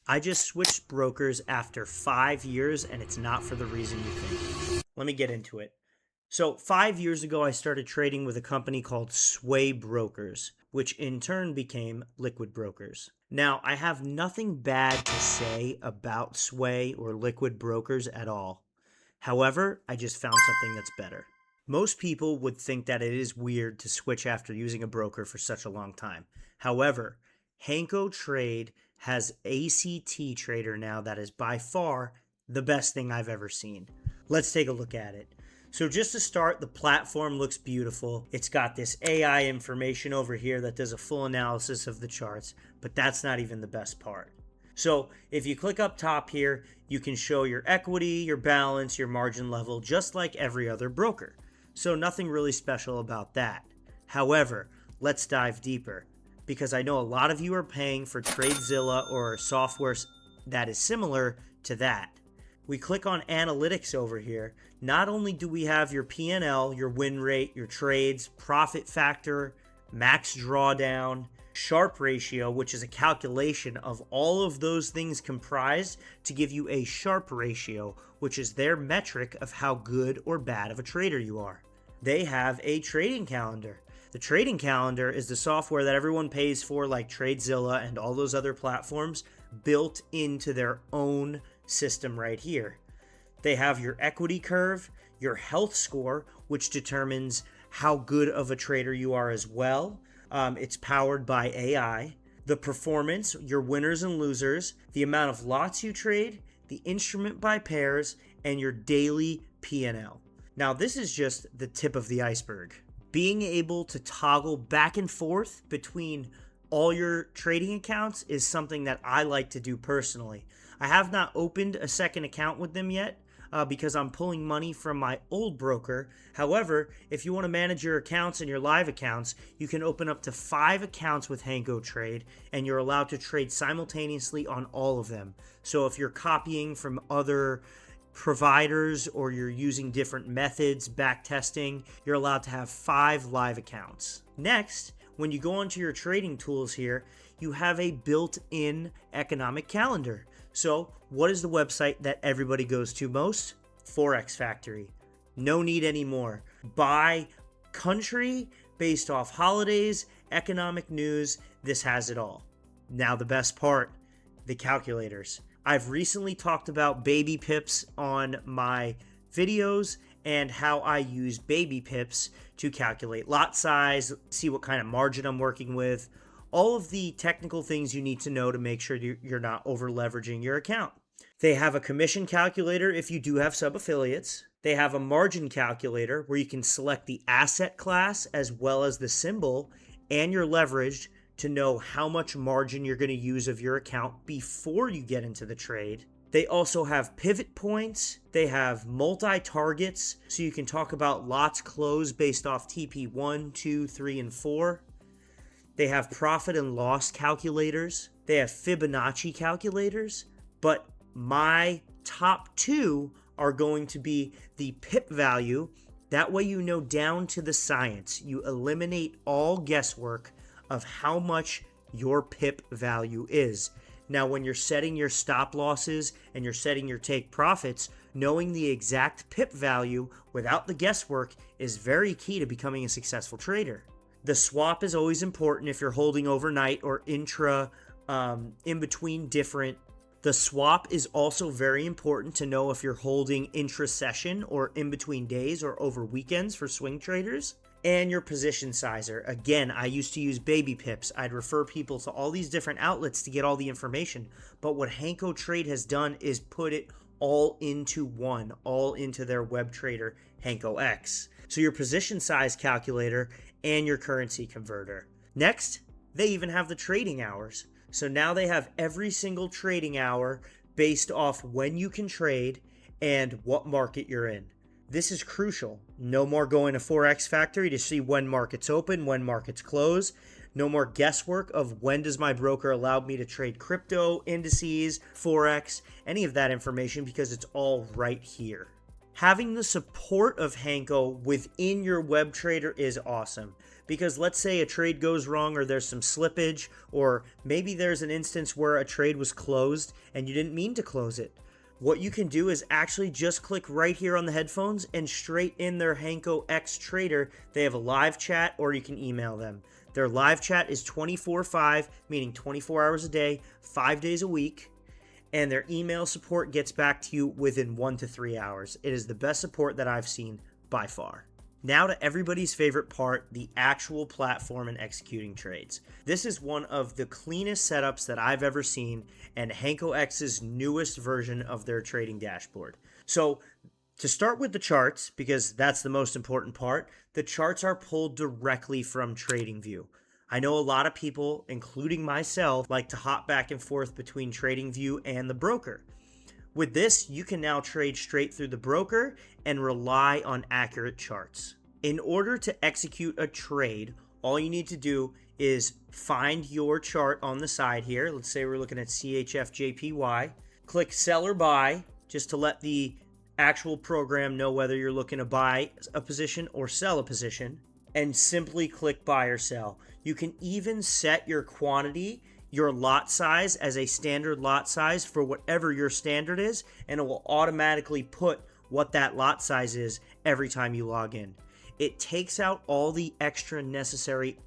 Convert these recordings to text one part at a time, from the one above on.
I just switched brokers after 5 years, and it's not for the reason you think. Let me get into it. So, 5 years ago, I started trading with a company called Sway Brokers, which in turn became Liquid Brokers. Now, I have nothing bad to say about Sway or Liquid Brokers at all. However, I just found something that's better. Most people would think that it is weird to switch after using a broker for such a long time. However, Hanko Trade has ACT Trader now that is by far the best thing I've ever seen. Let's take a look at it. So just to start, the platform looks beautiful. It's got this AI information over here that does a full analysis of the charts, but that's not even the best part. So if you click up top here, you can show your equity, your balance, your margin level, just like every other broker. So nothing really special about that. However, let's dive deeper, because I know a lot of you are paying for TradeZilla or software that is similar to that. We click on analytics over here. Not only do we have your P&L, your win rate, your trades, profit factor, max drawdown, Sharpe ratio, which is a calculation of all of those things comprised to give you a Sharpe ratio, which is their metric of how good or bad of a trader you are. They have a trading calendar. The trading calendar is the software that everyone pays for, like TradeZilla and all those other platforms, built into their own system right here. They have your equity curve, your health score, which determines how good of a trader you are as well. It's powered by AI. The performance, your winners and losers, the amount of lots you trade, the instrument by pairs, and your daily P&L. Now, this is just the tip of the iceberg. Being able to toggle back and forth between all your trading accounts is something that I like to do personally. I have not opened a second account with them yet because I'm pulling money from my old broker. However, if you want to manage your accounts and your live accounts, you can open up to 5 accounts with Hanko Trade, and you're allowed to trade simultaneously on all of them. So if you're copying from other providers or you're using different methods, back testing, you're allowed to have 5 live accounts. Next, when you go onto your trading tools here, you have a built-in economic calendar. So what is the website that everybody goes to most? Forex Factory. No need anymore. By country, based off holidays, economic news, this has it all. Now the best part, the calculators. I've recently talked about baby pips on my videos and how I use baby pips to calculate lot size, see what kind of margin I'm working with, all of the technical things you need to know to make sure you're not over leveraging your account. They have a commission calculator if you do have sub-affiliates. They have a margin calculator where you can select the asset class as well as the symbol and your leverage to know how much margin you're going to use of your account before you get into the trade. They also have pivot points. They have multi-targets, so you can talk about lots closed based off TP 1, 2, 3, and 4. They have profit and loss calculators. They have Fibonacci calculators. But my top 2 are going to be the pip value. That way you know down to the science. You eliminate all guesswork of how much your pip value is. Now, when you're setting your stop losses and you're setting your take profits, knowing the exact pip value without the guesswork is very key to becoming a successful trader. The swap is always important if you're holding overnight or intra, in between different. The swap is also very important to know if you're holding intra-session or in between days or over weekends for swing traders. And your position sizer. Again, I used to use baby pips. I'd refer people to all these different outlets to get all the information. But what Hanko Trade has done is put it all into one, all into their web trader, HankoX. So your position size calculator and your currency converter. Next, they even have the trading hours. So now they have every single trading hour based off when you can trade and what market you're in. This is crucial. No more going to Forex Factory to see when markets open, when markets close. No more guesswork of when does my broker allow me to trade crypto, indices, Forex, any of that information, because it's all right here. Having the support of Hanko within your web trader is awesome, because let's say a trade goes wrong or there's some slippage, or maybe there's an instance where a trade was closed and you didn't mean to close it. What you can do is actually just click right here on the headphones and straight in their Hanko X Trader. They have a live chat, or you can email them. Their live chat is 24/5, meaning 24 hours a day, 5 days a week. And their email support gets back to you within 1 to 3 hours. It is the best support that I've seen by far. Now to everybody's favorite part, the actual platform and executing trades. This is one of the cleanest setups that I've ever seen, and HankoX's newest version of their trading dashboard. So to start with the charts, because that's the most important part, the charts are pulled directly from TradingView. I know a lot of people, including myself, like to hop back and forth between TradingView and the broker. With this, you can now trade straight through the broker and rely on accurate charts. In order to execute a trade, all you need to do is find your chart on the side here. Let's say we're looking at CHFJPY. Click sell or buy, just to let the actual program know whether you're looking to buy a position or sell a position, and simply click buy or sell. You can even set your quantity, your lot size, as a standard lot size for whatever your standard is, and it will automatically put what that lot size is every time you log in. It takes out all the extra unnecessary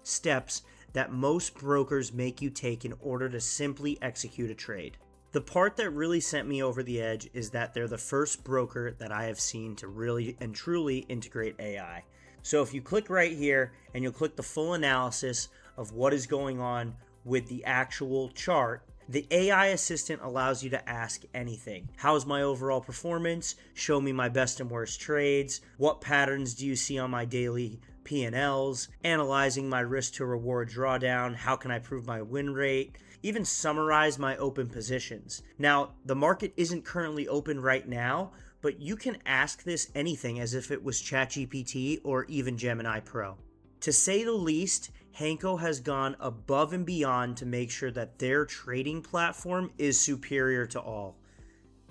steps that most brokers make you take in order to simply execute a trade. The part that really sent me over the edge is that they're the first broker that I have seen to really and truly integrate AI. So if you click right here and you'll click the full analysis of what is going on with the actual chart, the AI assistant allows you to ask anything. How's my overall performance? Show me my best and worst trades. What patterns do you see on my daily P&Ls? Analyzing my risk to reward drawdown. How can I prove my win rate? Even summarize my open positions. Now, the market isn't currently open right now, but you can ask this anything as if it was ChatGPT or even Gemini Pro. To say the least, Hanko has gone above and beyond to make sure that their trading platform is superior to all.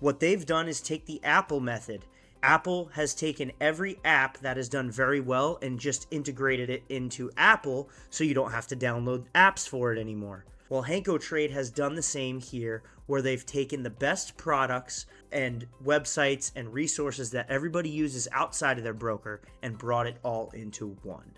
What they've done is take the Apple method. Apple has taken every app that has done very well and just integrated it into Apple so you don't have to download apps for it anymore. Well, Hanko Trade has done the same here, where they've taken the best products and websites and resources that everybody uses outside of their broker and brought it all into one.